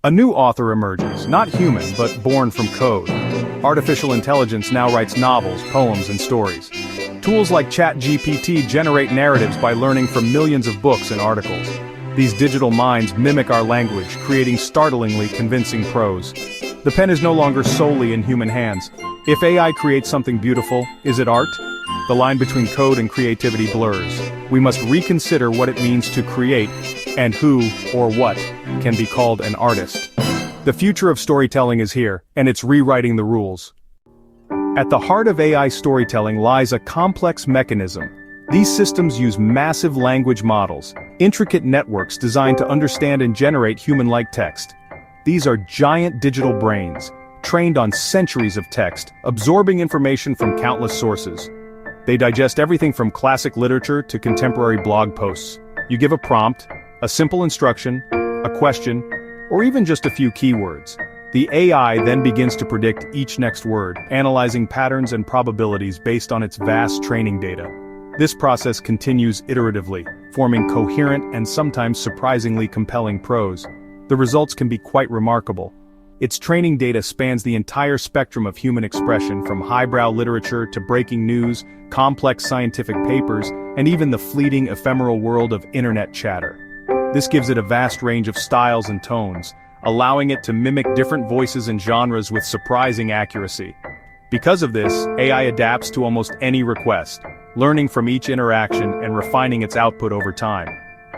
A new author emerges, not human, but born from code. Artificial intelligence now writes novels, poems, and stories. Tools like ChatGPT generate narratives by learning from millions of books and articles. These digital minds mimic our language, creating startlingly convincing prose. The pen is no longer solely in human hands. If AI creates something beautiful, is it art? The line between code and creativity blurs. We must reconsider what it means to create, and who, or what, can be called an artist. The future of storytelling is here, and it's rewriting the rules. At the heart of AI storytelling lies a complex mechanism. These systems use massive language models, intricate networks designed to understand and generate human-like text. These are giant digital brains, trained on centuries of text, absorbing information from countless sources. They digest everything from classic literature to contemporary blog posts. You give a prompt, a simple instruction, a question, or even just a few keywords. The AI then begins to predict each next word, analyzing patterns and probabilities based on its vast training data. This process continues iteratively, forming coherent and sometimes surprisingly compelling prose. The results can be quite remarkable. Its training data spans the entire spectrum of human expression, from highbrow literature to breaking news, complex scientific papers, and even the fleeting ephemeral world of internet chatter. This gives it a vast range of styles and tones, allowing it to mimic different voices and genres with surprising accuracy. Because of this, AI adapts to almost any request, learning from each interaction and refining its output over time.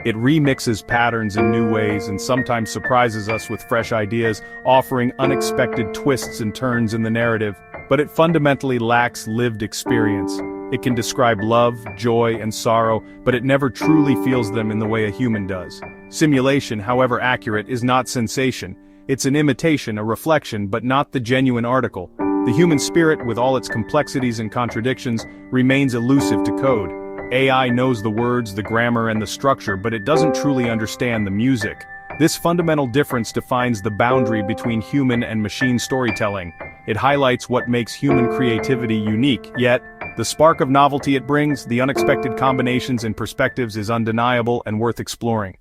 It remixes patterns in new ways and sometimes surprises us with fresh ideas, offering unexpected twists and turns in the narrative. But it fundamentally lacks lived experience. It can describe love, joy, and sorrow, but it never truly feels them in the way a human does. Simulation, however accurate, is not sensation. It's an imitation, a reflection, but not the genuine article. The human spirit, with all its complexities and contradictions, remains elusive to code. AI knows the words, the grammar, and the structure, but it doesn't truly understand the music. This fundamental difference defines the boundary between human and machine storytelling. It highlights what makes human creativity unique, yet, the spark of novelty it brings, the unexpected combinations and perspectives, is undeniable and worth exploring.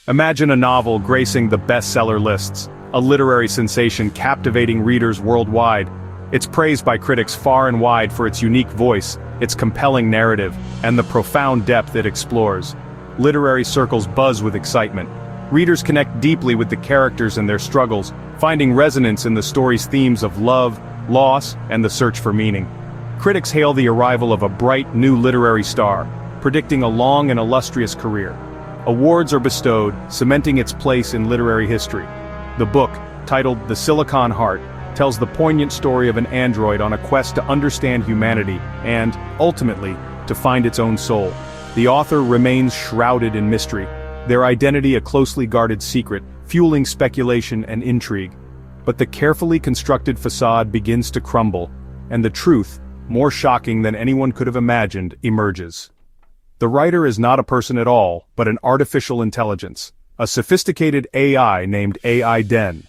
Imagine a novel gracing the bestseller lists, a literary sensation captivating readers worldwide. It's praised by critics far and wide for its unique voice, its compelling narrative, and the profound depth it explores. Literary circles buzz with excitement. Readers connect deeply with the characters and their struggles, finding resonance in the story's themes of love, loss, and the search for meaning. Critics hail the arrival of a bright, new literary star, predicting a long and illustrious career. Awards are bestowed, cementing its place in literary history. The book, titled The Silicon Heart, tells the poignant story of an android on a quest to understand humanity and, ultimately, to find its own soul. The author remains shrouded in mystery, their identity a closely guarded secret, fueling speculation and intrigue. But the carefully constructed facade begins to crumble, and the truth, more shocking than anyone could have imagined, emerges. The writer is not a person at all, but an artificial intelligence, a sophisticated AI named AI Den.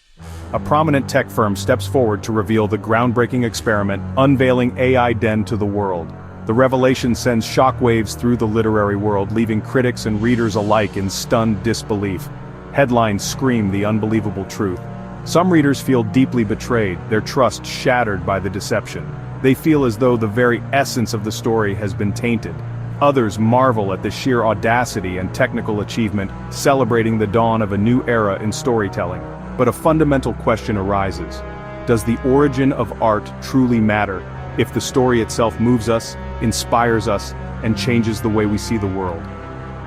A prominent tech firm steps forward to reveal the groundbreaking experiment, unveiling AI Den to the world. The revelation sends shockwaves through the literary world, leaving critics and readers alike in stunned disbelief. Headlines scream the unbelievable truth. Some readers feel deeply betrayed, their trust shattered by the deception. They feel as though the very essence of the story has been tainted. Others marvel at the sheer audacity and technical achievement, celebrating the dawn of a new era in storytelling. But a fundamental question arises. Does the origin of art truly matter, if the story itself moves us, inspires us, and changes the way we see the world?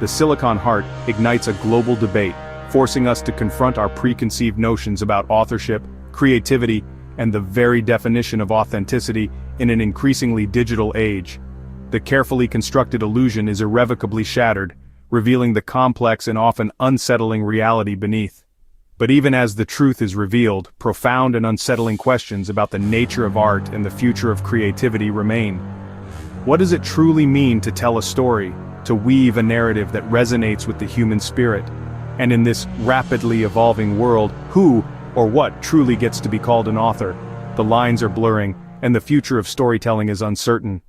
The Silicon Heart ignites a global debate, forcing us to confront our preconceived notions about authorship, creativity, and the very definition of authenticity in an increasingly digital age. The carefully constructed illusion is irrevocably shattered, revealing the complex and often unsettling reality beneath. But even as the truth is revealed, profound and unsettling questions about the nature of art and the future of creativity remain. What does it truly mean to tell a story, to weave a narrative that resonates with the human spirit? And in this rapidly evolving world, who or what truly gets to be called an author? The lines are blurring, and the future of storytelling is uncertain.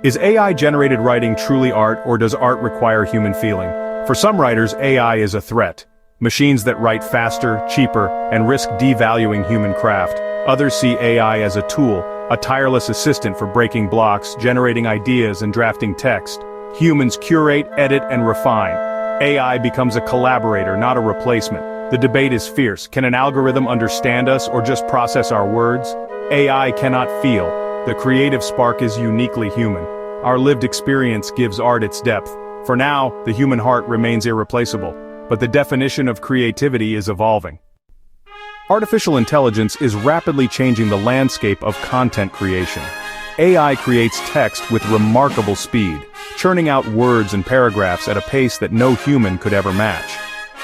Is AI-generated writing truly art, or does art require human feeling? For some writers, AI is a threat. Machines that write faster, cheaper, and risk devaluing human craft. Others see AI as a tool, a tireless assistant for breaking blocks, generating ideas, and drafting text. Humans curate, edit, and refine. AI becomes a collaborator, not a replacement. The debate is fierce. Can an algorithm understand us or just process our words? AI cannot feel. The creative spark is uniquely human. Our lived experience gives art its depth. For now, the human heart remains irreplaceable, but the definition of creativity is evolving. Artificial intelligence is rapidly changing the landscape of content creation. AI creates text with remarkable speed, churning out words and paragraphs at a pace that no human could ever match.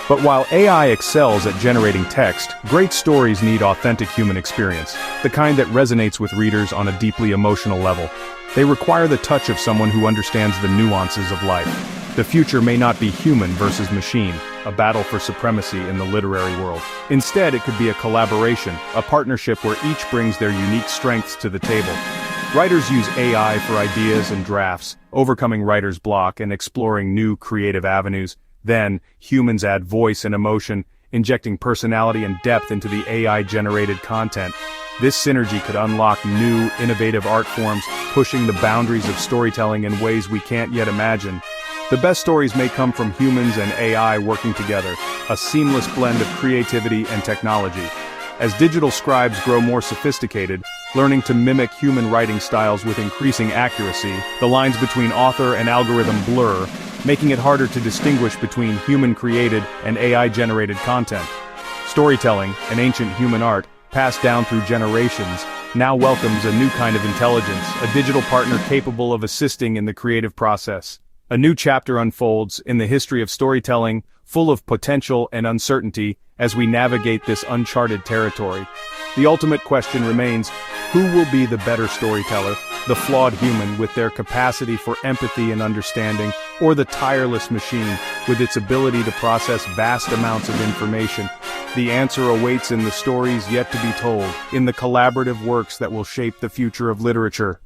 But while AI excels at generating text, great stories need authentic human experience, the kind that resonates with readers on a deeply emotional level. They require the touch of someone who understands the nuances of life. The future may not be human versus machine, a battle for supremacy in the literary world. Instead, it could be a collaboration, a partnership where each brings their unique strengths to the table. Writers use AI for ideas and drafts, overcoming writer's block and exploring new creative avenues. Then, humans add voice and emotion, injecting personality and depth into the AI-generated content. This synergy could unlock new, innovative art forms, pushing the boundaries of storytelling in ways we can't yet imagine. The best stories may come from humans and AI working together, a seamless blend of creativity and technology. As digital scribes grow more sophisticated, learning to mimic human writing styles with increasing accuracy, the lines between author and algorithm blur, making it harder to distinguish between human-created and AI-generated content. Storytelling, an ancient human art, passed down through generations, now welcomes a new kind of intelligence, a digital partner capable of assisting in the creative process. A new chapter unfolds in the history of storytelling, full of potential and uncertainty as we navigate this uncharted territory. The ultimate question remains, who will be the better storyteller, the flawed human with their capacity for empathy and understanding, or the tireless machine with its ability to process vast amounts of information? The answer awaits in the stories yet to be told, in the collaborative works that will shape the future of literature.